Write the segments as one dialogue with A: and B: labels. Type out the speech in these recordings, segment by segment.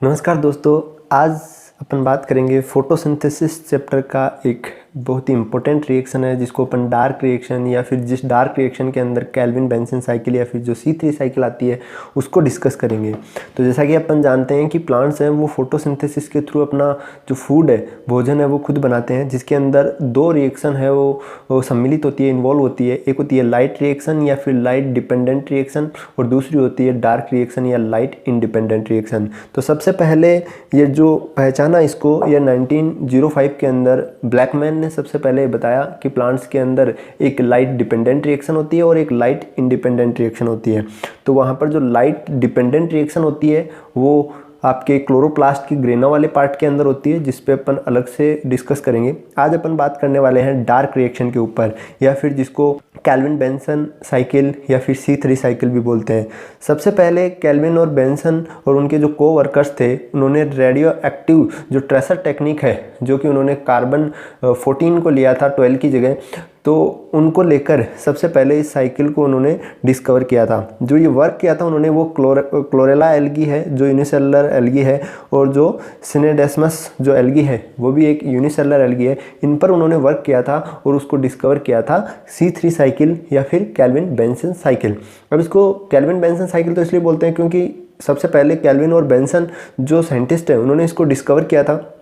A: नमस्कार दोस्तों। आज अपन बात करेंगे फोटोसिंथेसिस चैप्टर का एक बहुत ही इंपॉर्टेंट रिएक्शन है जिसको अपन डार्क रिएक्शन या फिर जिस डार्क रिएक्शन के अंदर केल्विन बेंसन साइकिल या फिर जो C3 साइकिल आती है उसको डिस्कस करेंगे। तो जैसा कि अपन जानते हैं कि प्लांट्स हैं वो फोटोसिंथेसिस के थ्रू अपना जो फूड है, भोजन है, वो खुद बनाते हैं, जिसके अंदर दो रिएक्शन है वो सम्मिलित होती है, इन्वॉल्व होती है। एक होती है लाइट रिएक्शन या फिर लाइट डिपेंडेंट रिएक्शन और दूसरी होती है डार्क रिएक्शन या लाइट इंडिपेंडेंट रिएक्शन। तो सबसे पहले ये जो पहचाना इसको, ये 1905 के अंदर ब्लैकमैन ने सबसे पहले बताया कि प्लांट्स के अंदर एक लाइट डिपेंडेंट रिएक्शन होती है और एक लाइट इंडिपेंडेंट रिएक्शन होती है। तो वहाँ पर जो लाइट डिपेंडेंट रिएक्शन होती है वो आपके क्लोरोप्लास्ट की ग्रेना वाले पार्ट के अंदर होती है, जिस पे अपन अलग से डिस्कस करेंगे। आज अपन बात करने वाले हैं डार्क रिएक्शन के ऊपर, या फिर जिसको केल्विन बेंसन साइकिल या फिर C3 साइकिल भी बोलते हैं। सबसे पहले केल्विन और बेंसन और उनके जो को वर्कर्स थे, उन्होंने रेडियो एक्टिव जो ट्रेसर टेक्निक है, जो कि उन्होंने कार्बन 14 को लिया था 12 की जगह, तो उनको लेकर सबसे पहले इस साइकिल को उन्होंने डिस्कवर किया था। जो ये वर्क किया था उन्होंने वो क्लोरेला एल्गी है जो यूनिसेलुलर एल्गी है, और जो सिनेडेस्मस जो एल्गी है वो भी एक यूनिसेलुलर एल्गी है। इन पर उन्होंने वर्क किया था और उसको डिस्कवर किया था C3 साइकिल या फिर केल्विन बेंसन साइकिल। अब इसको केल्विन बेंसन साइकिल तो इसलिए बोलते हैं क्योंकि सबसे पहले केल्विन और बेंसन जो साइंटिस्ट है उन्होंने इसको डिस्कवर किया था।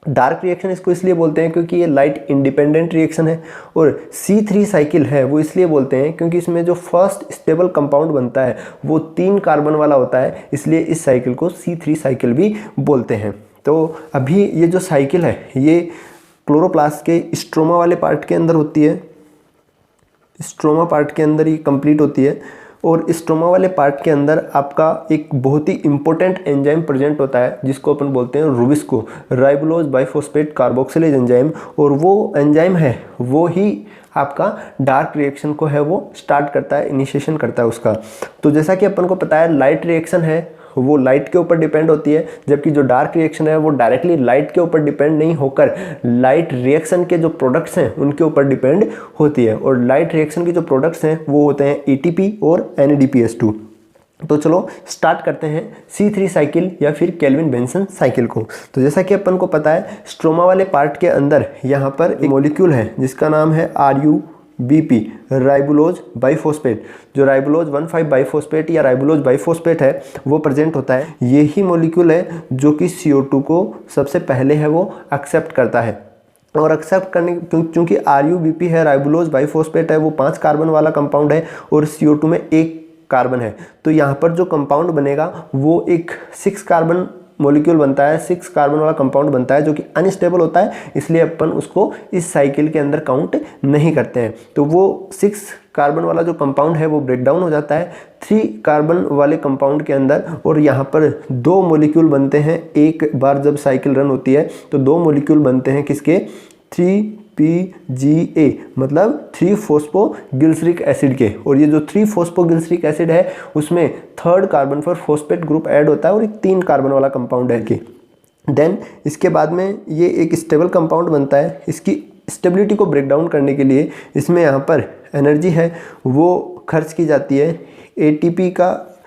A: डार्क रिएक्शन इसको इसलिए बोलते हैं क्योंकि ये लाइट इंडिपेंडेंट रिएक्शन है, और C3 साइकिल है वो इसलिए बोलते हैं क्योंकि इसमें जो फर्स्ट स्टेबल कंपाउंड बनता है वो 3 कार्बन वाला होता है, इसलिए इस साइकिल को C3 साइकिल भी बोलते हैं। तो अभी ये जो साइकिल है ये क्लोरोप्लास्ट के स्ट्रोमा वाले पार्ट के अंदर होती है, स्ट्रोमा पार्ट के अंदर ही कंप्लीट होती है, और स्ट्रोमा वाले पार्ट के अंदर आपका एक बहुत ही इंपॉर्टेंट एंजाइम प्रेजेंट होता है जिसको अपन बोलते हैं रुबिस्को, राइबोलोज बाइफॉस्फेट कार्बोक्सिलेज एंजाइम। और वो एंजाइम है वो ही आपका डार्क रिएक्शन को है वो स्टार्ट करता है, इनिशिएशन करता है उसका। तो जैसा कि अपन को पता है लाइट रिएक्शन है वो लाइट के ऊपर डिपेंड होती है, जबकि जो डार्क रिएक्शन है वो डायरेक्टली लाइट के ऊपर डिपेंड नहीं होकर लाइट रिएक्शन के जो प्रोडक्ट्स हैं उनके ऊपर डिपेंड होती है। और लाइट रिएक्शन के जो प्रोडक्ट्स हैं वो होते हैं ATP और NADPH2। तो चलो स्टार्ट करते हैं C3 साइकिल या फिर केल्विन बेंसन साइकिल को। तो जैसा कि अपन को पता है स्ट्रोमा वाले पार्ट के अंदर यहाँ पर एक मॉलिक्यूल है जिसका नाम है RUBP, राइबोलोज बाइफॉस्फेट। जो राइबोलोज 1,5 बाइफॉस्फेट या राइबोलोज बाइफॉस्फेट है वो प्रेजेंट होता है। यही मॉलिक्यूल है जो कि CO2 को सबसे पहले है वो एक्सेप्ट करता है, और एक्सेप्ट करने क्योंकि RUBP है, राइबोलोज बाइफॉस्फेट है, वो 5 कार्बन वाला कंपाउंड है और CO2 में 1 कार्बन है। तो यहाँ पर जो कंपाउंड बनेगा वो एक 6 कार्बन मॉलिक्यूल बनता है, 6 कार्बन वाला कंपाउंड बनता है जो कि अनस्टेबल होता है, इसलिए अपन उसको इस साइकिल के अंदर काउंट नहीं करते हैं। तो वो 6 कार्बन वाला जो कंपाउंड है वो ब्रेक डाउन हो जाता है 3 कार्बन वाले कंपाउंड के अंदर, और यहाँ पर 2 मॉलिक्यूल बनते हैं। एक बार जब साइकिल रन होती है तो 2 मॉलिक्यूल बनते हैं किसके, 3PGA मतलब 3 फॉस्फोग्लिसरिक एसिड के। और ये जो 3 फॉस्फोग्लिसरिक एसिड है उसमें 3rd कार्बन पर फॉस्फेट ग्रुप ऐड होता है और एक 3 कार्बन वाला कंपाउंड है कि देन इसके बाद में ये एक स्टेबल कंपाउंड बनता है। इसकी स्टेबिलिटी को ब्रेक डाउन करने के लिए इसमें यहाँ पर एनर्जी है वो खर्च की जाती है, ATP का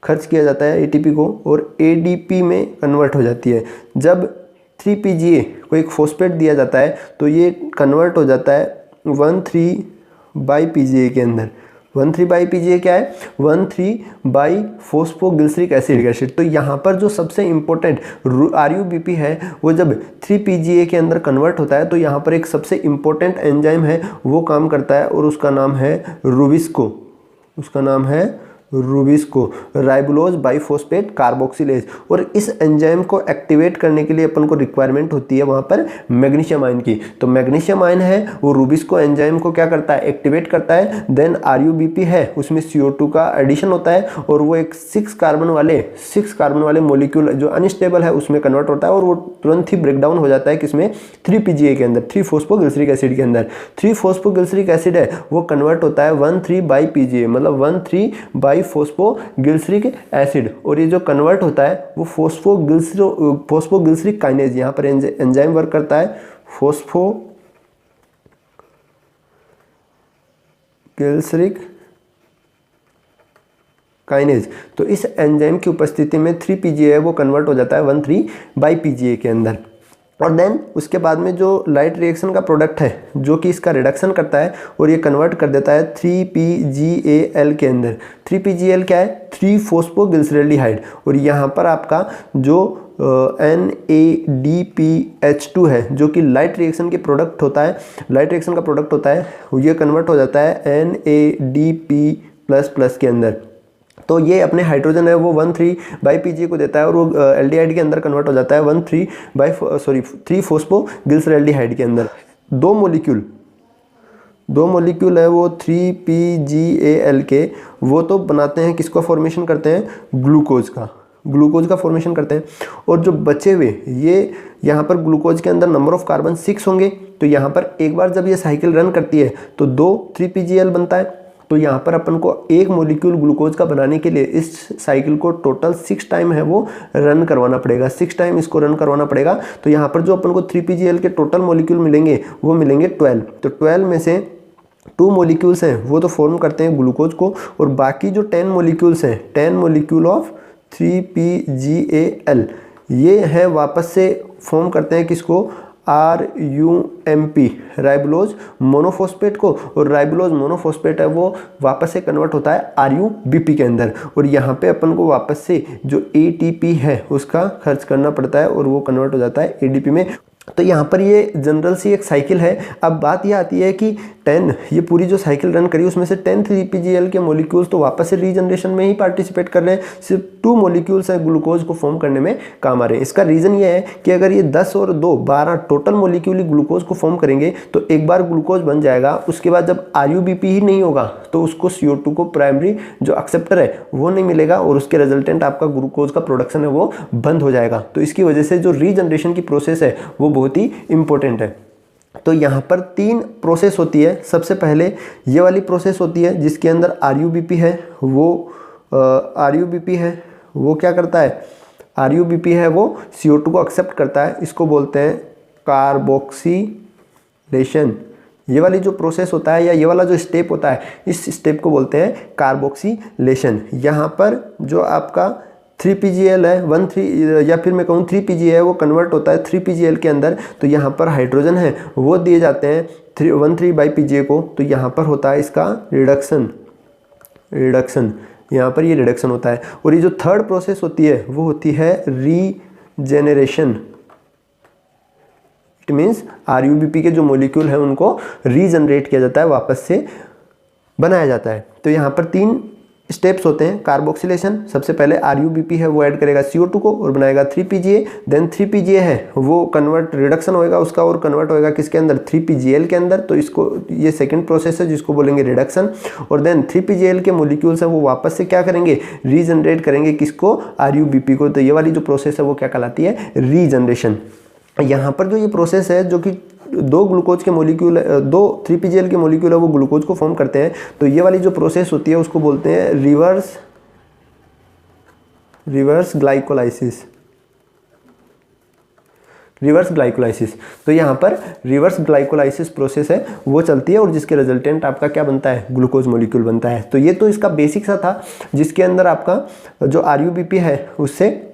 A: खर्च किया जाता है ATP को, और ADP में कन्वर्ट हो जाती है। जब 3PGA को एक फॉस्फेट दिया जाता है तो ये कन्वर्ट हो जाता है 1,3-PGA के अंदर। 1,3-PGA क्या है, 1,3-फॉस्फोग्लिसरिक एसिड। तो यहाँ पर जो सबसे इम्पोर्टेंट RUBP है वो जब 3PGA के अंदर कन्वर्ट होता है तो यहाँ पर एक सबसे इम्पोर्टेंट एंजाइम है वो काम करता है, और उसका नाम है रुबिस्को। उसका नाम है रुबिस्को, राइबोलोज बाइफॉस्फेट कार्बोक्सिलेज। और इस एंजाइम को एक्टिवेट करने के लिए अपन को रिक्वायरमेंट होती है वहाँ पर मैग्नीशियम आयन की। तो मैग्नीशियम आयन है वो रुबिस्को एंजाइम को क्या करता है, एक्टिवेट करता है। देन RUBP है उसमें CO2 का एडिशन होता है और वो एक 6 कार्बन वाले मॉलिक्यूल जो अनस्टेबल है उसमें कन्वर्ट होता है, और वो तुरंत ही ब्रेक डाउन हो जाता है किसमें, 3PGA के अंदर, 3 फॉस्फोग्लिसरिक एसिड के अंदर। 3 फॉस्फोग्लिसरिक एसिड है वो कन्वर्ट होता है 1,3-PGA मतलब 1,3-फॉस्फोग्लिसरिक एसिड। और ये जो कन्वर्ट होता है वो फॉस्फोग्लिसरिक काइनेज, यहाँ पर एंजाइम वर्क करता है फॉस्फोग्लिसरिक काइनेज। तो इस एंजाइम की उपस्थिति में 3-PGA है वो कन्वर्ट हो जाता है 1,3-PGA के अंदर। और देन उसके बाद में जो लाइट रिएक्शन का प्रोडक्ट है जो कि इसका रिडक्शन करता है और ये कन्वर्ट कर देता है 3-PGAL के अंदर। 3-PGAL क्या है? 3-फॉस्फोग्लिसरैल्डिहाइड। और यहाँ पर आपका जो NADPH2 है जो कि लाइट रिएक्शन के प्रोडक्ट होता है, लाइट रिएक्शन का प्रोडक्ट होता है, ये कन्वर्ट हो जाता है NADP++ के अंदर। तो ये अपने हाइड्रोजन है वो 1,3-PGA को देता है और वो एल्डिहाइड के अंदर कन्वर्ट हो जाता है 3-फॉस्फोग्लिसरैल्डिहाइड के अंदर। दो मॉलिक्यूल है वो 3-PGAL के, वो तो बनाते हैं किसको फॉर्मेशन करते हैं? ग्लूकोज का फॉर्मेशन करते हैं। और जो बचे हुए ये यहाँ पर ग्लूकोज के अंदर नंबर ऑफ कार्बन 6 होंगे। तो यहाँ पर एक बार जब ये साइकिल रन करती है तो 3-PGAL बनता है। तो यहाँ पर अपन को एक मॉलिक्यूल ग्लूकोज का बनाने के लिए इस साइकिल को टोटल 6 टाइम है वो रन करवाना पड़ेगा, 6 टाइम इसको रन करवाना पड़ेगा। तो यहाँ पर जो अपन को 3-PGAL के टोटल मॉलिक्यूल मिलेंगे वो मिलेंगे 12। तो 12 में से 2 मॉलिक्यूल्स हैं वो तो फॉर्म करते हैं ग्लूकोज को, और बाकी जो 10 मॉलिक्यूल्स हैं 10 मॉलिक्यूल ऑफ 3-PGAL ये है वापस से फॉर्म करते हैं किसको? RUMP राइबोलोज मोनोफॉस्फेट को। और राइबोलोज मोनोफॉस्फेट है वो वापस से कन्वर्ट होता है RUBP के अंदर। और यहाँ पे अपन को वापस से जो ATP है उसका खर्च करना पड़ता है और वो कन्वर्ट हो जाता है ADP में। तो यहाँ पर ये जनरल सी एक साइकिल है। अब बात यह आती है कि 10 ये पूरी जो साइकिल रन करी उसमें से 10 3-PGAL के मॉलिक्यूल्स तो वापस से रीजनरेशन में ही पार्टिसिपेट कर रहे हैं, सिर्फ 2 मॉलिक्यूल्स हैं ग्लूकोज को फॉर्म करने में काम आ रहे हैं। इसका रीज़न ये है कि अगर ये 10 और 2 12 टोटल मॉलिक्यूल ही ग्लूकोज को फॉर्म करेंगे तो एक बार ग्लूकोज बन जाएगा, उसके बाद जब RUBP ही नहीं होगा तो उसको CO2 को प्राइमरी जो एक्सेप्टर है वो नहीं मिलेगा और उसके रिजल्टेंट आपका ग्लूकोज का प्रोडक्शन है वो बंद हो जाएगा। तो इसकी वजह से जो रीजनरेशन की प्रोसेस है वो बहुत ही इंपॉर्टेंट है। तो यहाँ पर 3 प्रोसेस होती है। सबसे पहले ये वाली प्रोसेस होती है जिसके अंदर RUBP है वो क्या करता है? RUBP है वो CO2 को एक्सेप्ट करता है, इसको बोलते हैं कार्बोक्सिलेशन। ये वाली जो प्रोसेस होता है या ये वाला जो स्टेप होता है इस स्टेप को बोलते हैं कार्बोक्सिलेशन। यहाँ पर जो आपका 3-PGAL है 1,3 या फिर मैं कहूँ 3-PGA है वो कन्वर्ट होता है 3-PGAL के अंदर। तो यहाँ पर हाइड्रोजन है वो दिए जाते हैं 1,3-PGA को। तो यहाँ पर होता है इसका रिडक्शन, यहाँ पर ये रिडक्शन होता है। और ये जो थर्ड प्रोसेस होती है वो होती है रीजेनरेशन। इट मीन्स RUBP के जो मॉलिक्यूल हैं उनको रीजनरेट किया जाता है, वापस से बनाया जाता है। तो यहाँ पर 3 स्टेप्स होते हैं। कार्बोक्सिलेशन, सबसे पहले RUBP है वो ऐड करेगा CO2 को और बनाएगा 3-PGA। देन 3-PGA है वो कन्वर्ट रिडक्शन होएगा उसका और कन्वर्ट होएगा किसके अंदर? 3-PGAL के अंदर। तो इसको ये सेकंड प्रोसेस है जिसको बोलेंगे रिडक्शन। और देन 3-PGAL के मॉलिक्यूल्स है वो वापस से क्या करेंगे? रीजनरेट करेंगे किसको? RUBP को। तो ये वाली जो प्रोसेस है वो क्या कहलाती है? रीजनरेशन। यहाँ पर जो ये प्रोसेस है जो कि 2 ग्लूकोज के मॉलिक्यूल 2 3-PGAL के मॉलिक्यूल है वो ग्लूकोज को फॉर्म करते हैं। तो ये वाली जो प्रोसेस होती है उसको बोलते हैं रिवर्स ग्लाइकोलाइसिस। तो यहाँ पर रिवर्स ग्लाइकोलाइसिस प्रोसेस है वो चलती है और जिसके रिजल्टेंट आपका क्या बनता है? ग्लूकोज मॉलिक्यूल बनता है। तो ये तो इसका बेसिक सा था जिसके अंदर आपका जो RUBP है उससे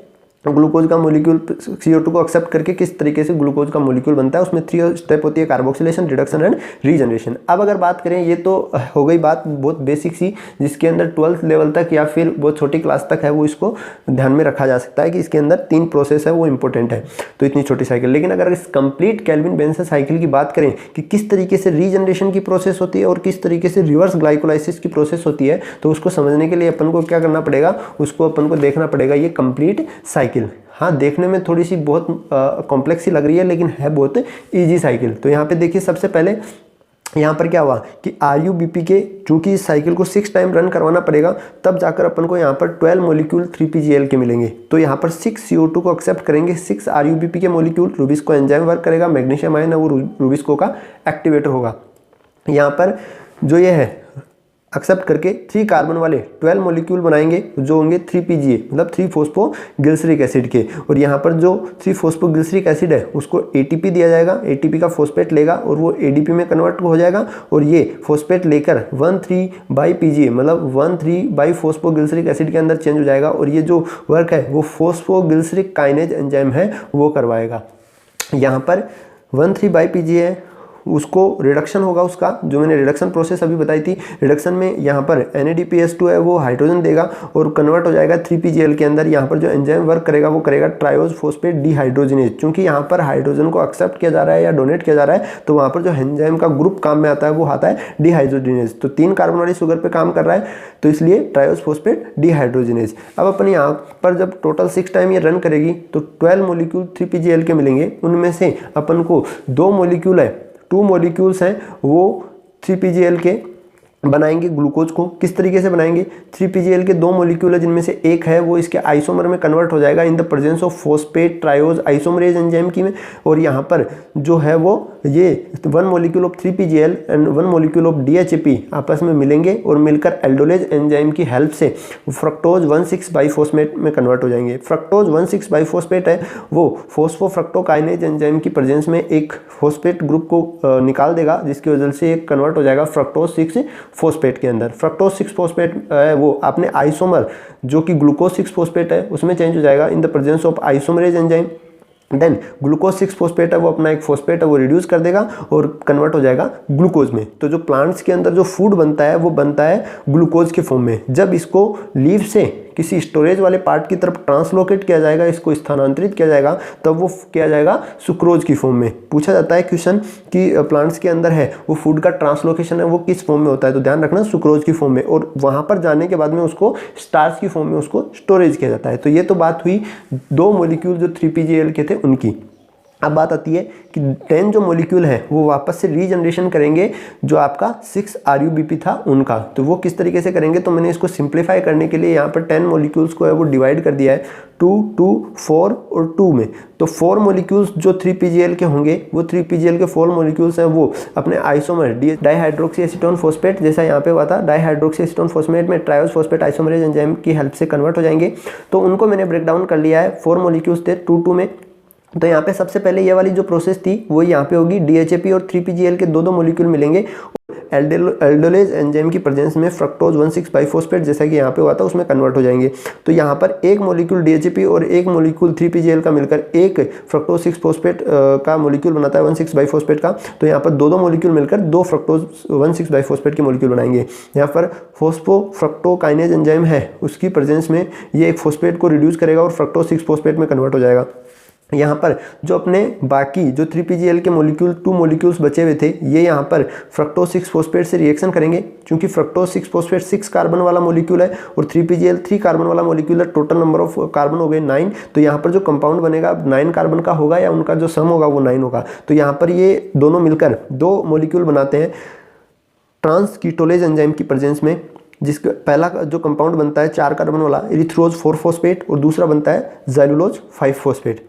A: ग्लूकोज का मॉलिक्यूल CO2 को एक्सेप्ट करके किस तरीके से ग्लूकोज का मॉलिक्यूल बनता है। उसमें 3 स्टेप होती है, कार्बोक्सिलेशन, रिडक्शन एंड रीजनरेशन। अब अगर बात करें, ये तो हो गई बात बहुत बेसिक सी जिसके अंदर 12th लेवल तक या फिर बहुत छोटी क्लास तक है वो इसको ध्यान में रखा जा सकता है कि इसके अंदर 3 प्रोसेस है वो इंपॉर्टेंट है। तो इतनी छोटी साइकिल। लेकिन अगर इस कंप्लीट केल्विन बेंसन साइकिल की बात करें कि किस तरीके से रीजनरेशन की प्रोसेस होती है और किस तरीके से रिवर्स ग्लाइकोलाइसिस की प्रोसेस होती है, तो उसको समझने के लिए अपन को क्या करना पड़ेगा? उसको अपन को देखना पड़ेगा ये कंप्लीट साइकिल। हाँ, देखने में थोड़ी सी बहुत कॉम्प्लेक्स सी लग रही है लेकिन है बहुत इजी साइकिल। तो यहाँ पे देखिए सबसे पहले यहाँ पर क्या हुआ कि RUBP के चूंकि इस साइकिल को 6 टाइम रन करवाना पड़ेगा तब जाकर अपन को यहाँ पर 12 मॉलिक्यूल 3-PGAL के मिलेंगे। तो यहाँ पर 6 CO2 को एक्सेप्ट करेंगे, 6 RUBP के मॉलिक्यूल, रुबिस्को एंजाइम वर्क करेगा, मैग्नीशियम आयन है वो रुबिस्को का एक्टिवेटर होगा। यहाँ पर जो ये है एक्सेप्ट करके 3 कार्बन वाले 12 मॉलिक्यूल बनाएंगे जो होंगे 3PGA मतलब 3 फॉस्फोग्लिसरिक एसिड के। और यहाँ पर जो 3 फॉस्फोग्लिसरिक एसिड है उसको ATP दिया जाएगा, ATP का फॉस्फेट लेगा और वो ADP में कन्वर्ट हो जाएगा और ये फॉस्फेट लेकर 1,3-PGA मतलब 1,3 फॉस्फोग्लिसरिक एसिड के अंदर चेंज हो जाएगा और ये जो वर्क है वो फॉस्फोग्लिसरिक काइनेज एंजाइम है वो करवाएगा। यहाँ पर 1,3-PGA है, उसको रिडक्शन होगा उसका, जो मैंने रिडक्शन प्रोसेस अभी बताई थी। रिडक्शन में यहाँ पर NADPH2 है वो हाइड्रोजन देगा और कन्वर्ट हो जाएगा 3PGL के अंदर। यहाँ पर जो एंजाइम वर्क करेगा वो करेगा ट्रायोज फॉस्फेट डिहाइड्रोजिनेज। चूंकि यहाँ पर हाइड्रोजन को एक्सेप्ट किया जा रहा है या डोनेट किया जा रहा है तो वहाँ पर जो एंजाइम का ग्रुप काम में आता है वो आता है डिहाइड्रोजिनेज। तो 3 कार्बन वाली शुगर पर काम कर रहा है तो इसलिए ट्रायोज फॉस्फेट डिहाइड्रोजिनेज। अब अपन यहाँ पर जब टोटल 6 टाइम ये रन करेगी तो 12 मॉलिक्यूल 3PGL के मिलेंगे। उनमें से अपन को 2 मॉलिक्यूल है, 2 मॉलिक्यूल्स हैं वो 3PGL के बनाएंगे ग्लूकोज को। किस तरीके से बनाएंगे? 3PGL के 2 मॉलिक्यूल है जिनमें से एक है वो इसके आइसोमर में कन्वर्ट हो जाएगा in the presence of phosphate triose isomerase enzyme की में। और यहाँ पर जो है वो ये 1 molecule of 3PGL and 1 molecule of DHAP आपस में मिलेंगे और मिलकर एल्डोलेज एंजाइम की हेल्प से फ्रक्टोज 1,6-बाइफॉस्फेट में कन्वर्ट हो जाएंगे। फ्रक्टोज 1,6-बाइफॉस्फेट है वो फॉस्फोफ्रक्टोकाइनेज एंजाइम की प्रेजेंस में एक फॉस्फेट ग्रुप को निकाल देगा जिसकी वजह से एक कन्वर्ट हो जाएगा फ्रक्टोज 6-फॉस्फेट के अंदर। फ्रक्टोज 6-फॉस्फेट है वो अपने आइसोमर जो कि ग्लूकोज 6-फॉस्फेट है उसमें चेंज हो जाएगा in the presence of isomerase enzyme. Then glucose six phosphate है वो अपना एक फॉस्फेट है वो रिड्यूस कर देगा और कन्वर्ट हो जाएगा ग्लूकोज में। तो जो प्लांट्स के अंदर जो फूड बनता है वो बनता है ग्लूकोज के फॉर्म में। जब इसको लीव से किसी स्टोरेज वाले पार्ट की तरफ ट्रांसलोकेट किया जाएगा, इसको स्थानांतरित किया जाएगा, तब वो किया जाएगा सुक्रोज की फॉर्म में। पूछा जाता है क्वेश्चन कि प्लांट्स के अंदर है वो फूड का ट्रांसलोकेशन है वो किस फॉर्म में होता है, तो ध्यान रखना सुक्रोज की फॉर्म में। और वहां पर जाने के बाद में उसको स्टार्च की फॉर्म में उसको स्टोरेज किया जाता है। तो ये तो बात हुई 2 मॉलिक्यूल जो 3PGL के थे उनकी। अब बात आती है कि 10 जो मॉलिक्यूल है वो वापस से रीजनरेशन करेंगे जो आपका 6-RUBP था उनका। तो वो किस तरीके से करेंगे, तो मैंने इसको सिंप्लीफाई करने के लिए यहाँ पर 10 मॉलिक्यूल्स को है वो डिवाइड कर दिया है 2, 2, 4 और 2 में। तो 4 मॉलिक्यूल्स जो 3PGL के होंगे वो 3PGL के 4 मॉलिक्यूल्स हैं वो अपने आइसोमर डाइहाइड्रोक्सी एसीटोन फॉस्फेट जैसा यहाँ पे हुआ था डाइहाइड्रोक्सी एसीटोन फॉस्फेट में ट्रायोज फॉस्फेट आइसोमरेज एंजाइम की हेल्प से कन्वर्ट हो जाएंगे। तो उनको मैंने ब्रेक डाउन कर लिया है। 4 मॉलिक्यूल्स थे 2, 2 में। तो यहाँ पे सबसे पहले ये वाली जो प्रोसेस थी वो यहाँ पे होगी। DHAP और 3PGL के 2 मॉलिक्यूल मिलेंगे एल्डोलेज एंजाइम की प्रेजेंस में फ्रक्टोज 1,6-बाइफॉस्फेट जैसा कि यहाँ पे हुआ था उसमें कन्वर्ट हो जाएंगे। तो यहाँ पर एक मॉलिक्यूल DHAP और एक मॉलिक्यूल 3PGL का मिलकर एक फ्रक्टोज 6-फॉस्फेट का मॉलिक्यूल बनाता है 1,6-बाइफॉस्फेट का। तो यहाँ पर 2 मॉलिक्यूल मिलकर 2 फ्रक्टोज 1,6-बाइफॉस्फेट के मॉलिक्यूल बनाएंगे। यहाँ पर फॉस्फोफ्रक्टोकाइनेज एंजाइम है उसकी प्रेजेंस में ये एक फॉस्फेट को रिड्यूस करेगा और फ्रक्टोज 6-फॉस्फेट में कन्वर्ट हो जाएगा। यहाँ पर जो अपने बाकी जो 3PGL के मॉलिक्यूल 2 मॉलिक्यूल्स बचे हुए थे ये यहाँ पर फ्रक्टोज 6-फॉस्फेट से रिएक्शन करेंगे। क्योंकि फ्रक्टोज 6-फॉस्फेट 6 कार्बन वाला मॉलिक्यूल है और 3PGL 3 कार्बन वाला मॉलिक्यूल है। टोटल नंबर ऑफ कार्बन हो गए 9। तो यहाँ पर जो कंपाउंड बनेगा 9 कार्बन का होगा या उनका जो सम होगा वो 9 होगा। तो यहाँ पर ये दोनों मिलकर 2 मॉलिक्यूल बनाते हैं ट्रांसकीटोलेज एंजाइम की प्रेजेंस में, जिसका पहला जो कंपाउंड बनता है 4 कार्बन वाला इरिथ्रोज 4-फॉस्फेट और दूसरा बनता है ज़ाइलुलोज 5-फॉस्फेट।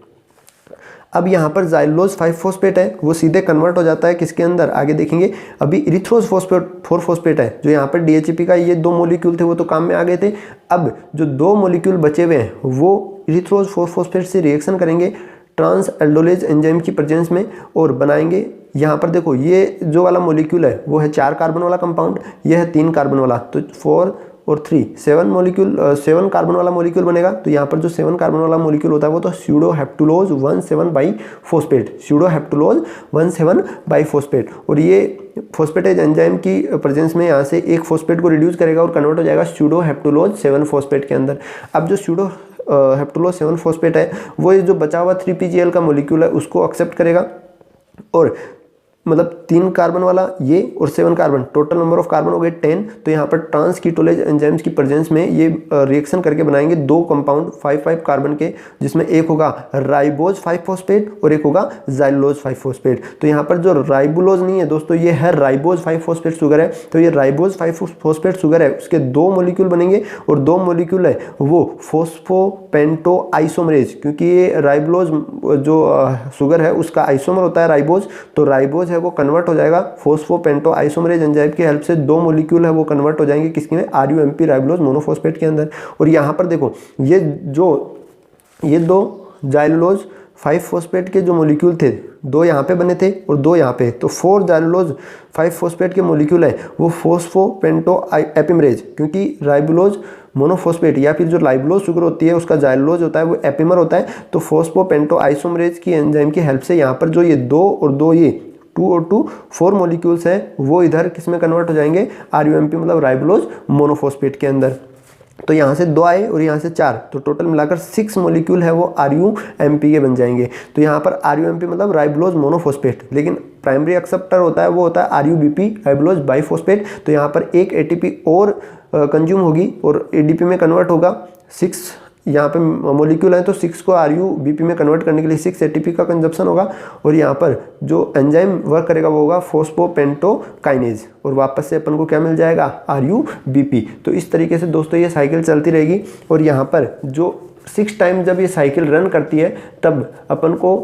A: अब यहाँ पर ज़ाइलुलोज 5-फॉस्फेट है वो सीधे कन्वर्ट हो जाता है किसके अंदर, आगे देखेंगे। अभी इरिथ्रोज 4-फॉस्फेट है जो यहाँ पर DHAP का ये 2 मॉलिक्यूल थे वो तो काम में आ गए थे। अब जो 2 मॉलिक्यूल बचे हुए हैं वो इरिथ्रोज 4-फॉस्फेट से रिएक्शन करेंगे ट्रांस एल्डोलेज एंजाइम की प्रेजेंस में और बनाएंगे। यहाँ पर देखो ये जो वाला मॉलिक्यूल है वो है 4 कार्बन वाला कंपाउंड, ये है 3 कार्बन वाला। तो 4 और 3 7 कार्बन वाला मॉलिक्यूल बनेगा। तो यहाँ पर जो 7 कार्बन वाला मॉलिक्यूल होता है वो तो स्यूडोहेप्टुलोज 1,7-बाइफॉस्फेट, स्यूडोहेप्टुलोज 1,7-बाइफॉस्फेट। और ये फॉस्फेटेज एंजाइम की प्रेजेंस में यहाँ से एक फॉस्फेट को रिड्यूस करेगा और कन्वर्ट हो जाएगा स्यूडोहेप्टुलोज 7-फॉस्फेट के अंदर। अब जो स्यूडोहेप्टुलोज 7-फॉस्फेट है वो जो बचा हुआ 3PGL का मॉलिक्यूल है उसको एक्सेप्ट करेगा और मतलब 3 कार्बन वाला ये और 7 carbon, total number of carbon हो गए 10। तो यहाँ पर ट्रांसकीटोलेज एंजाइम्स की प्रेजेंस में ये रिएक्शन करके बनाएंगे 2 कंपाउंड 5-5 कार्बन के, जिसमें एक होगा राइबोज 5-फॉस्फेट और एक होगा ज़ाइलुलोज 5-फॉस्फेट। तो यहाँ पर जो राइबुलोज नहीं है दोस्तों ये है राइबोज 5-फॉस्फेट शुगर है। तो ये राइबोज 5-फॉस्फेट शुगर है उसके 2 मॉलिक्यूल बनेंगे और 2 मॉलिक्यूल है वो फॉस्फोपेंटो आइसोमरेज, क्योंकि ये राइबुलोज जो शुगर है उसका आइसोमर होता है राइबोज। तो राइबोज है वो कन्वर्ट हो जाएगा फॉस्फोपेंटो आइसोमरेज एंजाइम की हेल्प से। 2 मॉलिक्यूल है वो कन्वर्ट हो जाएंगे किसके में, RUMP राइबोलोज मोनोफॉस्फेट के अंदर। और यहाँ पर देखो ये 2 जाइलुलोज 5 फॉस्फेट के जो मॉलिक्यूल थे, 2 यहाँ पे बने थे और 2 यहाँ पे, तो 4 जाइलुलोज 5 फॉस्फेट के मॉलिक्यूल है वो फॉस्फोपेंटो एपिमरेज, क्योंकि राइबोलोज मोनोफॉस्फेट या फिर जो राइबोलोज शुगर होती है उसका जाइलुलोज होता है वो एपिमर होता है। तो फॉस्फोपेंटो आइसोमरेज की एंजाइम की हेल्प से यहाँ पर जो ये 2 और 2 ये 2 और 2 4 मॉलिक्यूल्स हैं वो इधर किस में कन्वर्ट हो जाएंगे, RUMP मतलब राइबोलोज मोनोफॉस्फेट के अंदर। तो यहाँ से 2 आए और यहाँ से 4, तो टोटल मिलाकर 6 मॉलिक्यूल है वो RUMP के बन जाएंगे। तो यहाँ पर RUMP मतलब राइबोलोज मोनोफॉस्फेट, लेकिन प्राइमरी एक्सेप्टर होता है वो होता है RUBP राइबोलोज बाइफॉस्फेट। तो यहाँ पर एक ATP और कंज्यूम होगी और ADP में कन्वर्ट होगा। 6 यहाँ पे मॉलिक्यूल है तो 6 को RUBP में कन्वर्ट करने के लिए 6 ATP का कंजप्शन होगा। और यहाँ पर जो एंजाइम वर्क करेगा वो होगा फॉस्फोपेंटोकाइनेज, और वापस से अपन को क्या मिल जाएगा, RUBP। तो इस तरीके से दोस्तों ये साइकिल चलती रहेगी। और यहाँ पर जो 6 टाइम जब ये साइकिल रन करती है तब अपन को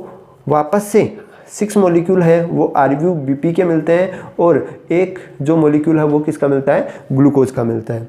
A: वापस से 6 मॉलिक्यूल है वो RUBP के मिलते हैं और एक जो मॉलिक्यूल है वो किसका मिलता है, ग्लूकोज का मिलता है।